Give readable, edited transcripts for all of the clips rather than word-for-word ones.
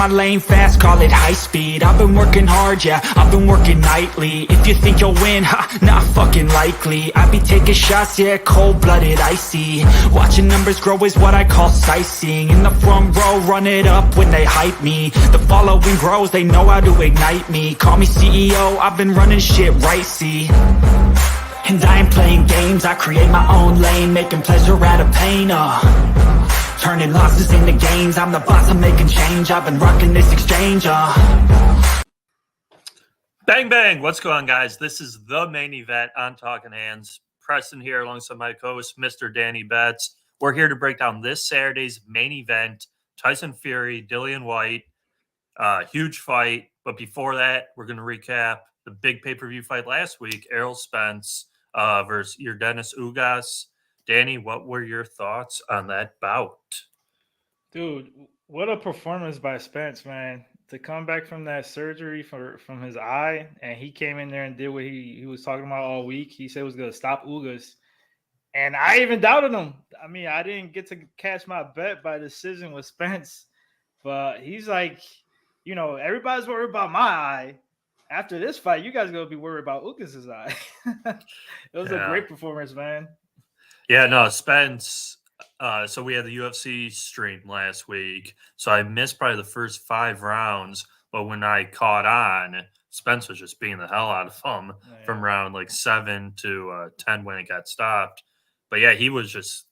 my lane fast, call it high speed. I've been working hard, yeah, I've been working nightly. If you think you'll win, ha, not fucking likely. I be taking shots, yeah, cold-blooded, icy. Watching numbers grow is what I call sightseeing. In the front row, run it up when they hype me. The following grows, they know how to ignite me. Call me CEO, I've been running shit right, see. And I ain't playing games, I create my own lane, making pleasure out of pain, turning losses into gains, I'm the boss, I'm making change, I've been rocking this exchange, Bang, bang. What's going on, guys? This is the main event on Talkin Hands. Preston here alongside my co-host, Mr. Danny Betts. We're here to break down this Saturday's main event, Tyson Fury, Dillian Whyte. Huge fight. But before that, we're going to recap the big pay-per-view fight last week, Errol Spence versus Yordenis Ugas. Danny, what were your thoughts on that bout? Dude, what a performance by Spence, man. To come back from that surgery from his eye, and he came in there and did what he was talking about all week. He said he was going to stop Ugas. And I even doubted him. I mean, I didn't get to catch my bet by decision with Spence. But he's like, you know, everybody's worried about my eye. After this fight, you guys are going to be worried about Ugas' eye. It was a great performance, man. Yeah, no, Spence. So we had the UFC stream last week. So I missed probably the first 5 rounds. But when I caught on, Spence was just beating the hell out of him from round like 7 to 10 when it got stopped. But yeah, he was just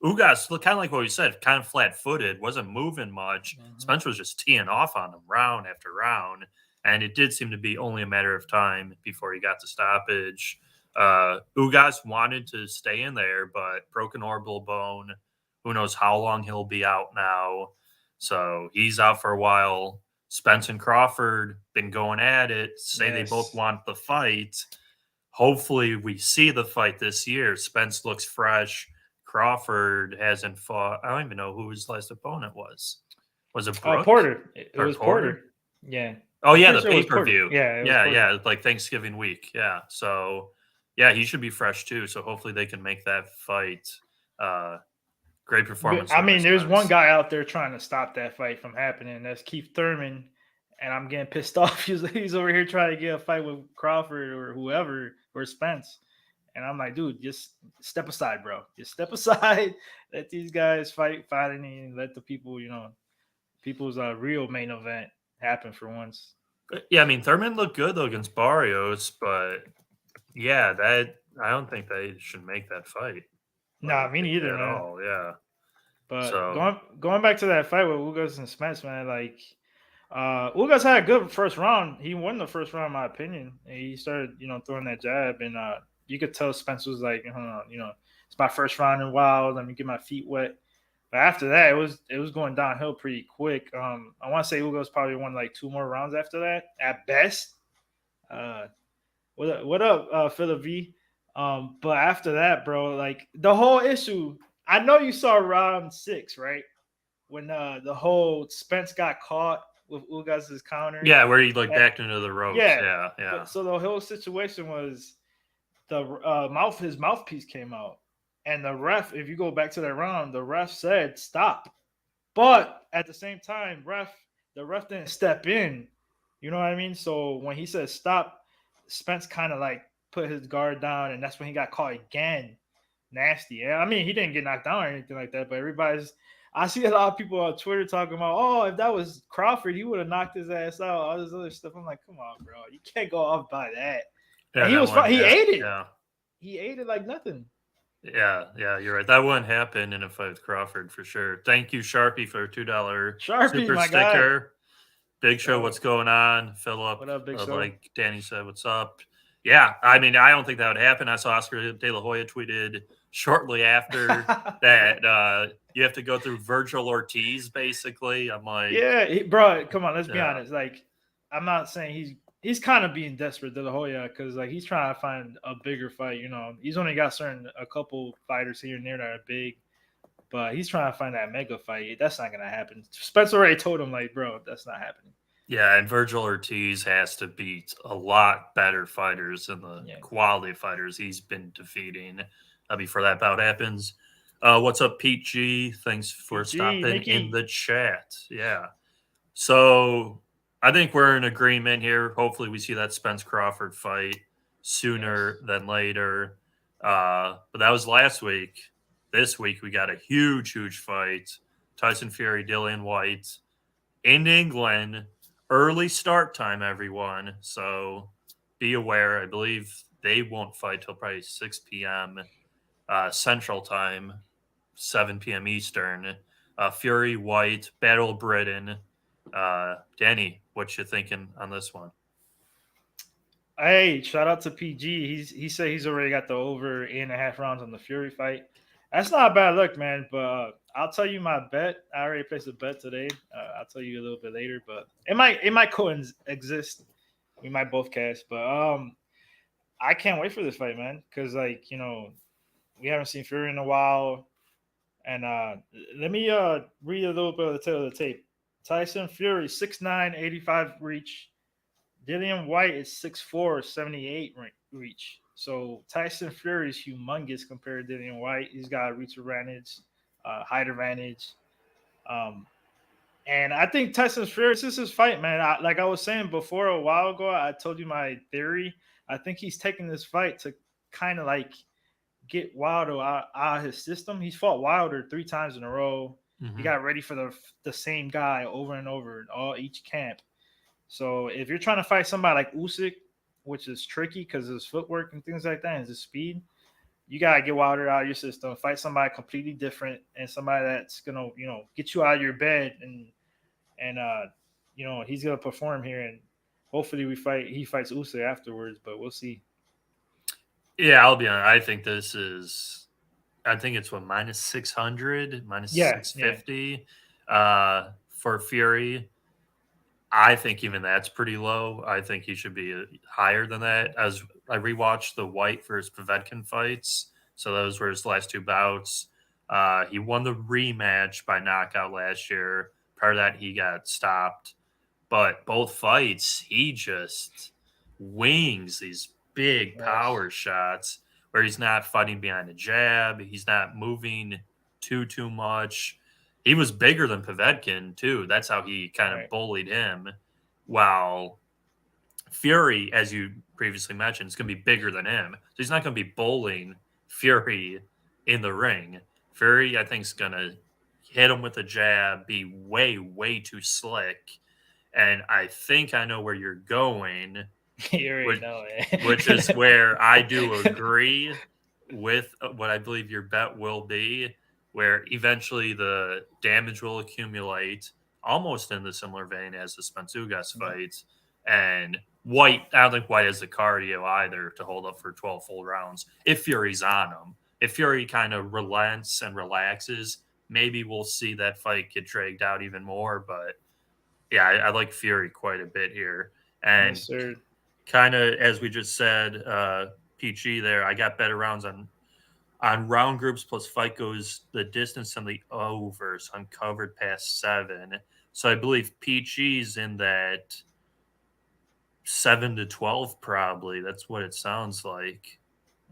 Ugas, kind of like what we said, kind of flat-footed, wasn't moving much. Spence was just teeing off on him round after round. And it did seem to be only a matter of time before he got the stoppage. Ugas wanted to stay in there, but broken orbital bone. Who knows how long he'll be out now. So he's out for a while. Spence and Crawford been going at it. They both want the fight. Hopefully we see the fight this year. Spence looks fresh. Crawford hasn't fought. I don't even know who his last opponent was. Was it Brooke? Porter. It was Porter. Yeah. Oh, yeah, the pay-per-view. Yeah, like Thanksgiving week. Yeah, so, yeah, he should be fresh, too. So, hopefully they can make that fight. Great performance. I mean, there's one guy out there trying to stop that fight from happening. That's Keith Thurman, and I'm getting pissed off. He's over here trying to get a fight with Crawford or whoever, or Spence. And I'm like, dude, just step aside, bro. Just step aside. Let these guys fight and let the people, people's real main event happen for once. Yeah, I mean, Thurman looked good, though, against Barrios, but, yeah, I don't think they should make that fight. Nah, me neither, man. At all, yeah. But going back to that fight with Ugas and Spence, man, like, Ugas had a good first round. He won the first round, in my opinion. And he started, throwing that jab, and you could tell Spence was like, it's my first round in a while. Let me get my feet wet. But after that, it was going downhill pretty quick. I want to say Ugas probably won like 2 more rounds after that, at best. What up, Philip V? But after that, bro, like the whole issue, I know you saw round 6, right? When the whole Spence got caught with Ugas' counter. Yeah, where he backed into the ropes. Yeah. So the whole situation was his mouthpiece came out. And the ref, if you go back to that round, the ref said stop. But at the same time, the ref didn't step in. You know what I mean? So when he said stop, Spence kind of like put his guard down, and that's when he got caught again. Nasty. Yeah, I mean, he didn't get knocked down or anything like that, but I see a lot of people on Twitter talking about, oh, if that was Crawford, he would have knocked his ass out, all this other stuff. I'm like, come on, bro. You can't go off by that. Yeah, he ate it. Yeah. He ate it like nothing. Yeah, you're right. That wouldn't happen in a fight with Crawford for sure. Thank you, Sharpie, for a $2 super sticker. Guy. Big Show, what's going on? Philip, what up, Big Show? Like Danny said, what's up? Yeah, I mean, I don't think that would happen. I saw Oscar De La Hoya tweeted shortly after that you have to go through Virgil Ortiz, basically. I'm like, yeah, bro, come on, let's be honest. Like, I'm not saying he's kind of being desperate, De La Hoya, because like he's trying to find a bigger fight. He's only got a couple fighters here and there that are big, but he's trying to find that mega fight. That's not gonna happen. Spencer already told him, like, bro, that's not happening. Yeah, and Virgil Ortiz has to beat a lot better fighters than the quality of fighters he's been defeating before that bout happens. What's up, Pete G? Thanks for stopping in the chat. Yeah. So I think we're in agreement here. Hopefully, we see that Spence Crawford fight sooner than later. But that was last week. This week, we got a huge fight. Tyson Fury, Dillian Whyte in England. Early start time, everyone. So be aware. I believe they won't fight till probably 6 p.m. Central Time, 7 p.m. Eastern. Fury, Whyte, Battle of Britain. Danny, what you thinking on this one? Hey, shout out to PG. He said he's already got the over 8.5 rounds on the Fury fight. That's not a bad look, man. But I'll tell you my bet. I already placed a bet today. I'll tell you a little bit later, but it might coexist. We might both cash, but I can't wait for this fight, man. Because we haven't seen Fury in a while. And let me read a little bit of the tail of the tape. Tyson Fury, 6'9", 85 reach. Dillian Whyte is 6'4", 78 reach. So Tyson Fury is humongous compared to Dillian Whyte. He's got a reach advantage, height advantage. And I think Tyson Fury, this is his fight, man. Like I was saying before a while ago, I told you my theory. I think he's taking this fight to kind of like get Wilder out of his system. He's fought Wilder 3 times in a row. Mm-hmm. He got ready for the same guy over and over in each camp. So if you're trying to fight somebody like Usyk, which is tricky because of his footwork and things like that and his speed, you gotta get Wilder out of your system. Fight somebody completely different and somebody that's gonna get you out of your bed and he's gonna perform here and hopefully he fights Usyk afterwards, but we'll see. Yeah, I'll be honest. I think it's minus 600, minus 650 for Fury. I think even that's pretty low. I think he should be higher than that. As I rewatched the Whyte versus Povetkin fights, so those were his last 2 bouts. He won the rematch by knockout last year. Prior to that, he got stopped. But both fights, he just wings these big power shots where he's not fighting behind a jab. He's not moving too much. He was bigger than Povetkin, too. That's how he kind of bullied him. While Fury, as you previously mentioned, is going to be bigger than him. So he's not going to be bullying Fury in the ring. Fury, I think, is going to hit him with a jab, be way too slick. And I think I know where you're going. You already know it. Which is where I do agree with what I believe your bet will be, where eventually the damage will accumulate almost in the similar vein as the Spence Ugas fight. And Whyte, I don't think Whyte has the cardio either to hold up for 12 full rounds if Fury's on him. If Fury kind of relents and relaxes, maybe we'll see that fight get dragged out even more. But yeah, I like Fury quite a bit here. And kind of, as we just said, PG there, I got better rounds on round groups plus fight goes the distance on the over. So I'm covered past 7. So I believe PG's in that 7 to 12 probably. That's what it sounds like.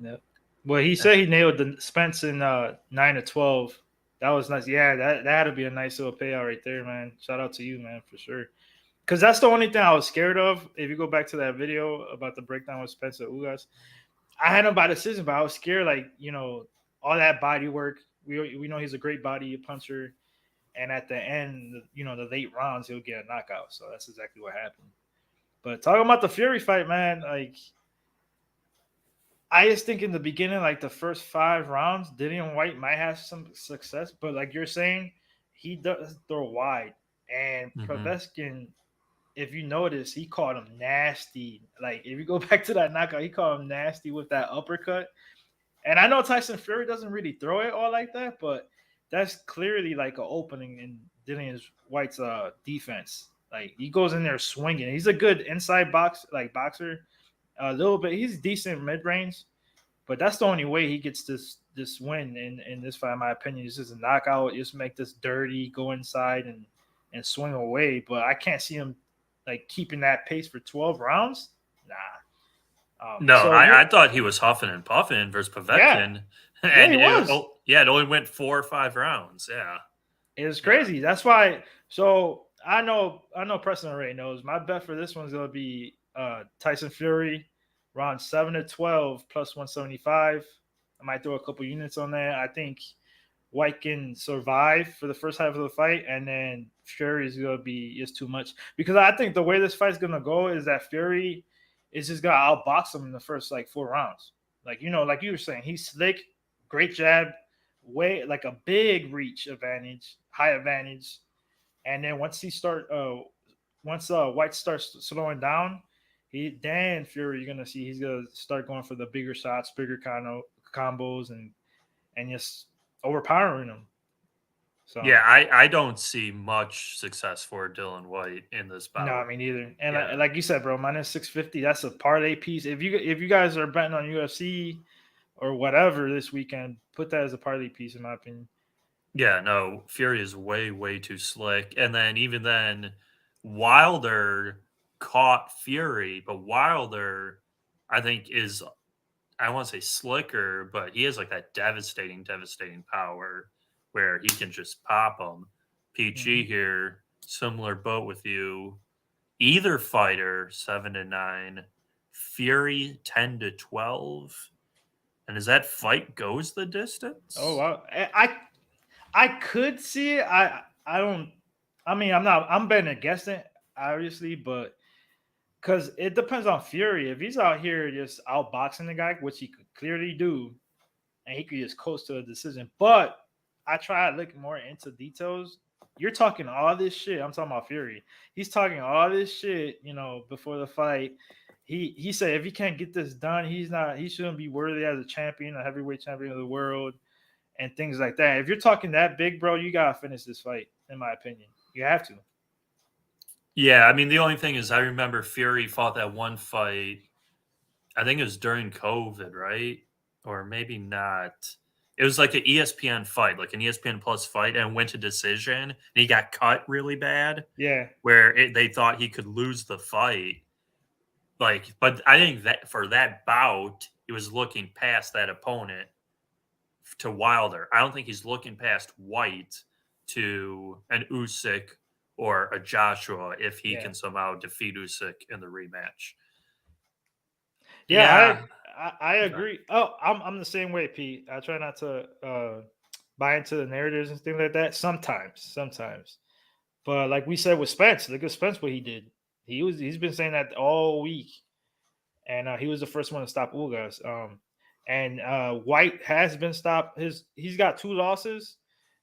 Yep. Well, he said he nailed the Spence in 9 to 12. That was nice. Yeah, that had to be a nice little payout right there, man. Shout out to you, man, for sure. Because that's the only thing I was scared of. If you go back to that video about the breakdown with Spencer Ugas, I had him by decision, but I was scared, all that body work. We know he's a great body puncher. And at the end, the late rounds, he'll get a knockout. So that's exactly what happened. But talking about the Fury fight, man, I just think in the beginning, the first 5 rounds, Dillian Whyte might have some success. But like you're saying, he does throw wide. And Povetkin, if you notice, he caught him nasty. If you go back to that knockout, he caught him nasty with that uppercut. And I know Tyson Fury doesn't really throw it all like that, but that's clearly an opening in Dillian Whyte's defense. He goes in there swinging. He's a good inside boxer. A little bit. He's decent mid-range, but that's the only way he gets this win in this fight, in my opinion. It's just a knockout. Just make this dirty, go inside and swing away. But I can't see him keeping that pace for 12 rounds. Nah. I thought he was huffing and puffing versus Povetkin. Yeah. And he was. It only went 4 or 5 rounds. Yeah. It was crazy. Yeah. That's why. So I know Preston already knows. My bet for this one's gonna be Tyson Fury, round 7 to 12 plus 175. I might throw a couple units on there. I think White can survive for the first half of the fight, and then Fury is gonna be just too much because I think the way this fight's gonna go is that Fury is just gonna outbox him in the first like 4 rounds. Like like you were saying, he's slick, great jab, way like a big reach advantage, high advantage, and then once White starts slowing down, Fury, you're gonna see he's gonna start going for the bigger shots, bigger kind of combos, and just overpowering them. So Yeah, I don't see much success for Dillian Whyte in this bout. no, I mean neither. And Yeah. like you said, bro, -650. That's a parlay piece. If you guys are betting on UFC or whatever this weekend, put that as a parlay piece, in my opinion. Yeah, no, Fury is way too slick. And then even then, Wilder caught Fury, but Wilder, I think, is I want to say slicker, but he has like that devastating power where he can just pop them. PG here, similar boat with you. Either fighter 7-9, Fury 10-12. And as that fight goes the distance? Oh wow, I could see it. I don't. I mean, I'm betting against it, obviously, but because it depends on Fury. If he's out here just outboxing the guy, which he could clearly do, and he could just coast to a decision. But I try to look more into details. You're talking all this shit. I'm talking about Fury. He's talking all this shit, before the fight. He said if he can't get this done, he shouldn't be worthy as a champion, a heavyweight champion of the world, and things like that. If you're talking that big, bro, you gotta finish this fight, in my opinion. You have to. Yeah, I mean, the only thing is I remember Fury fought that one fight. I think it was during COVID, right? Or maybe not. It was like an ESPN fight, like an ESPN Plus fight, and went to decision. And he got cut really bad. Yeah. Where they thought he could lose the fight. But I think that for that bout, he was looking past that opponent to Wilder. I don't think he's looking past White to an Usyk or a Joshua if he can somehow defeat Usyk in the rematch. Yeah. I agree. Oh, I'm the same way, Pete. I try not to buy into the narratives and things like that. Sometimes. But like we said with Spence, look at Spence what he did. He's been saying that all week, and he was the first one to stop Ugas. And White has been stopped. He's got 2 losses,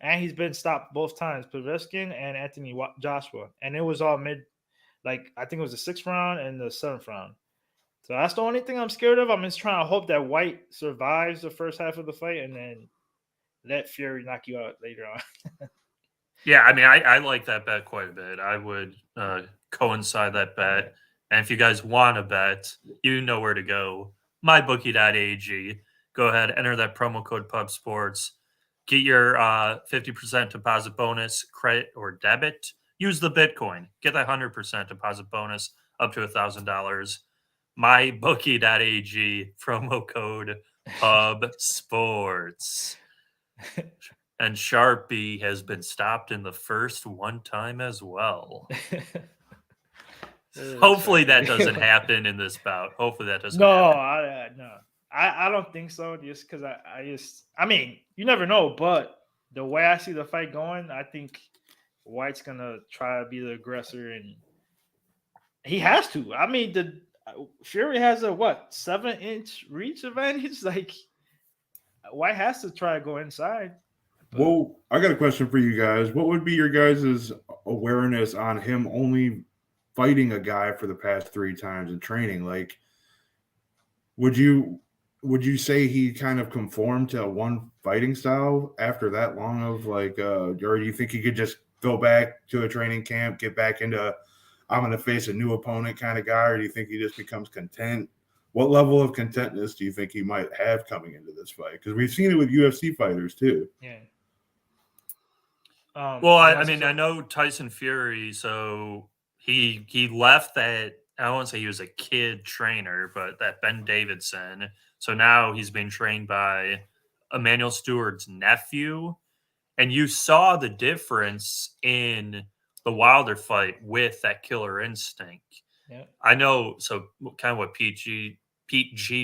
and he's been stopped both times, Povetkin and Anthony Joshua. And it was all I think it was the 6th round and the 7th round. So that's the only thing I'm scared of. I'm just trying to hope that White survives the first half of the fight and then let Fury knock you out later on. Yeah, I mean, I like that bet quite a bit. I would coincide that bet. And if you guys want to bet, you know where to go. mybookie.ag. Go ahead, enter that promo code PUBSPORTS. Get your 50% deposit bonus, credit or debit. Use the Bitcoin. Get that 100% deposit bonus up to $1,000. mybookie.ag, promo code PUBSPORTS. And Sharpie has been stopped in the first one time as well. Hopefully that doesn't happen in this bout. Hopefully that doesn't happen. No. I don't think so. Just because I mean, you never know. But the way I see the fight going, I think White's gonna try to be the aggressor, and he has to. I mean, the Fury has a 7-inch reach advantage. Like White has to try to go inside. Well, I got a question for you guys. What would be your guys' awareness on him only fighting a guy for the past 3 times in training? Like, would you say he kind of conformed to one fighting style after that long of or do you think he could just go back to a training camp, get back into I'm going to face a new opponent kind of guy, or do you think he just becomes content? What level of contentness do you think he might have coming into this fight? Because we've seen it with UFC fighters too. Yeah. Well, I mean, I know Tyson Fury, so he left that. I won't say he was a kid trainer, but that Ben Davidson. So now he's being trained by Emmanuel Stewart's nephew, and you saw the difference in the Wilder fight with that killer instinct. Yeah. I know. So kind of what Pete G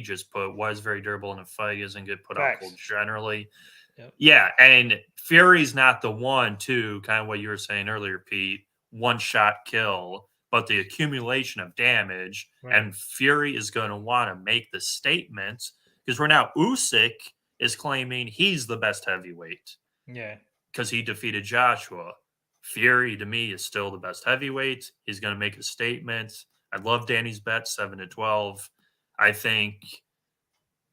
just put, was very durable in a fight, isn't good put out cold generally. Yep. Yeah, and Fury's not the one to kind of what you were saying earlier, Pete, one shot kill, but the accumulation of damage. Right. And Fury is going to want to make the statements because right now Usyk is claiming he's the best heavyweight. Yeah. Because he defeated Joshua. Fury, to me, is still the best heavyweight. He's going to make a statement. I love Danny's bet, 7-12. I think,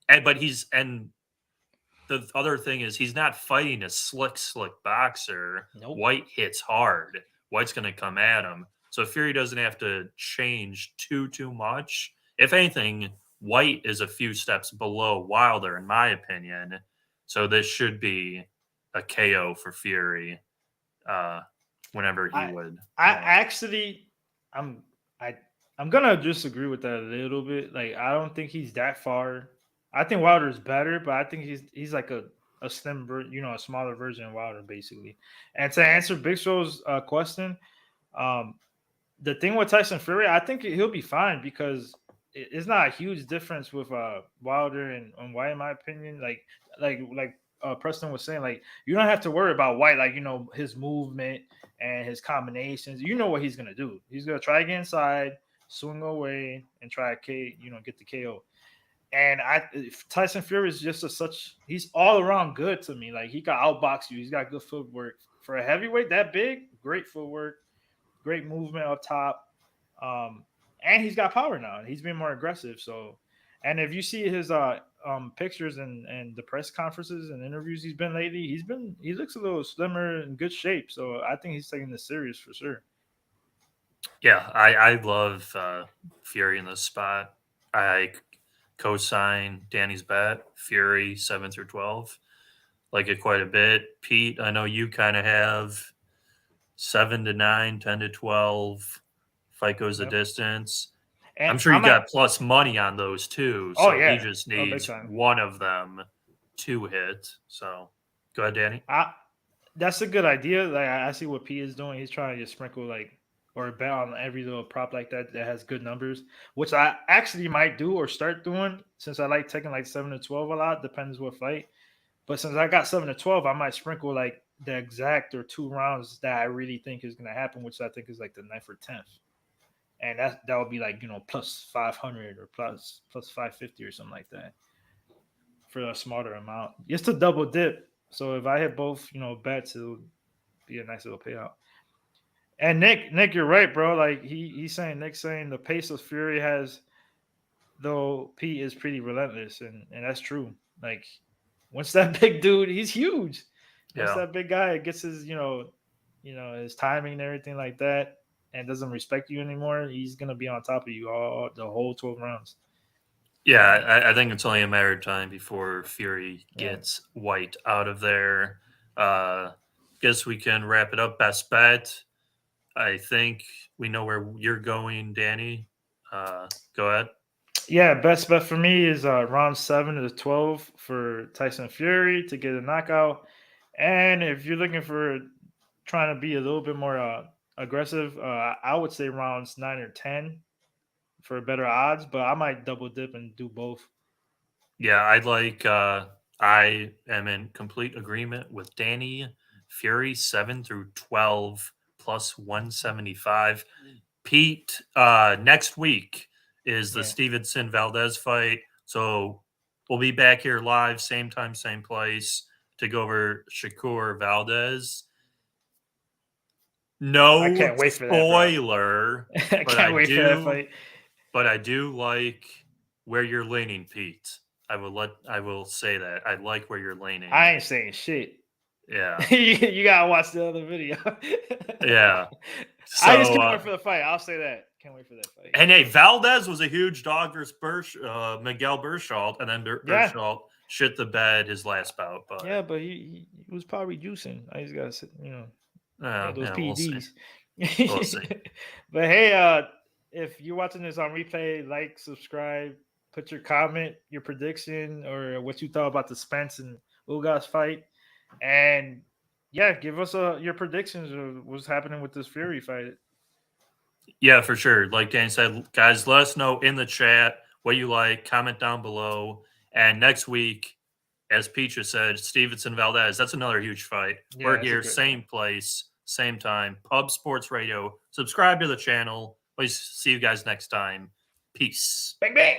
but the other thing is he's not fighting a slick boxer. Nope. Whyte hits hard. White's going to come at him. So Fury doesn't have to change too much. If anything, Whyte is a few steps below Wilder, in my opinion. So this should be a KO for Fury whenever he would. I'm gonna disagree with that a little bit. Like, I don't think he's that far. I think Wilder's better, but I think he's like a slim, a smaller version of Wilder, basically. And to answer Big Show's question, the thing with Tyson Fury, I think he'll be fine because it's not a huge difference with Wilder and Whyte, in my opinion. Like Preston was saying, like, you don't have to worry about Whyte, like, his movement and his combinations. You know what he's gonna do. He's gonna try to get inside, swing away, and try to get the KO. And Tyson Fury is just he's all around good to me. Like, he can outbox you. He's got good footwork for a heavyweight that big. Great footwork, great movement up top, and he's got power now. He's been more aggressive. So, and if you see his pictures and the press conferences and interviews he's been lately, he looks a little slimmer and good shape. So I think he's taking this serious for sure. Yeah, I love Fury in this spot. I co-sign Danny's bet, Fury 7-12. Like it quite a bit. Pete, I know you kind of have 7-9, 10-12. Fight goes the distance. And I'm sure you got plus money on those too. So he just needs one of them to hit. So go ahead, Danny. That's a good idea. Like, I see what Pete is doing. He's trying to just sprinkle or bet on every little prop like that has good numbers, which I actually might do or start doing since I like taking 7-12 a lot. Depends what fight. But since I got 7-12, I might sprinkle the exact or 2 rounds that I really think is going to happen, which I think is the 9th or 10th. And that would be plus 500 or plus 550 or something like that for a smarter amount. Just to double dip. So if I hit both, bets, it'll be a nice little payout. And Nick, you're right, bro. Nick's saying the pace of Fury has, though Pete is pretty relentless, and that's true. Once that big dude, he's huge. Once that big guy gets his, his timing and everything like that, and doesn't respect you anymore, he's gonna be on top of you the whole 12 rounds. Yeah, I think it's only a matter of time before Fury gets Whyte out of there. Guess we can wrap it up. Best bet. I think we know where you're going, Danny. Go ahead. Yeah, best bet for me is round 7-12 for Tyson Fury to get a knockout. And if you're looking for trying to be a little bit more aggressive, I would say rounds 9 or 10 for better odds, but I might double dip and do both. Yeah, I am in complete agreement with Danny. Fury 7-12 plus 175. Pete, next week is the Stevenson Valdez fight. So we'll be back here live, same time, same place, to go over Shakur Valdez. No, I can't wait for spoiler. That, I can't wait for that fight. But I do like where you're leaning, Pete. I will say that. I like where you're leaning. I ain't saying shit. Yeah. You gotta watch the other video. Yeah. So, I just can't wait for the fight. I'll say that. Can't wait for that fight. And hey, Valdez was a huge dog versus Miguel Berchelt, and then Berchelt shit the bed his last bout. But but he was probably juicing. I just gotta sit, those PEDs. We'll see. But hey, if you're watching this on replay, like, subscribe, put your comment, your prediction, or what you thought about the Spence and Ugas fight. And yeah, give us your predictions of what's happening with this Fury fight. Yeah, for sure. Like Dan said, guys, let us know in the chat what you like. Comment down below. And next week, as Peach has said, Stevenson Valdez. That's another huge fight. Yeah, We're it's a here, great same place, same time. Pub Sports Radio. Subscribe to the channel. Please see you guys next time. Peace. Bang bang.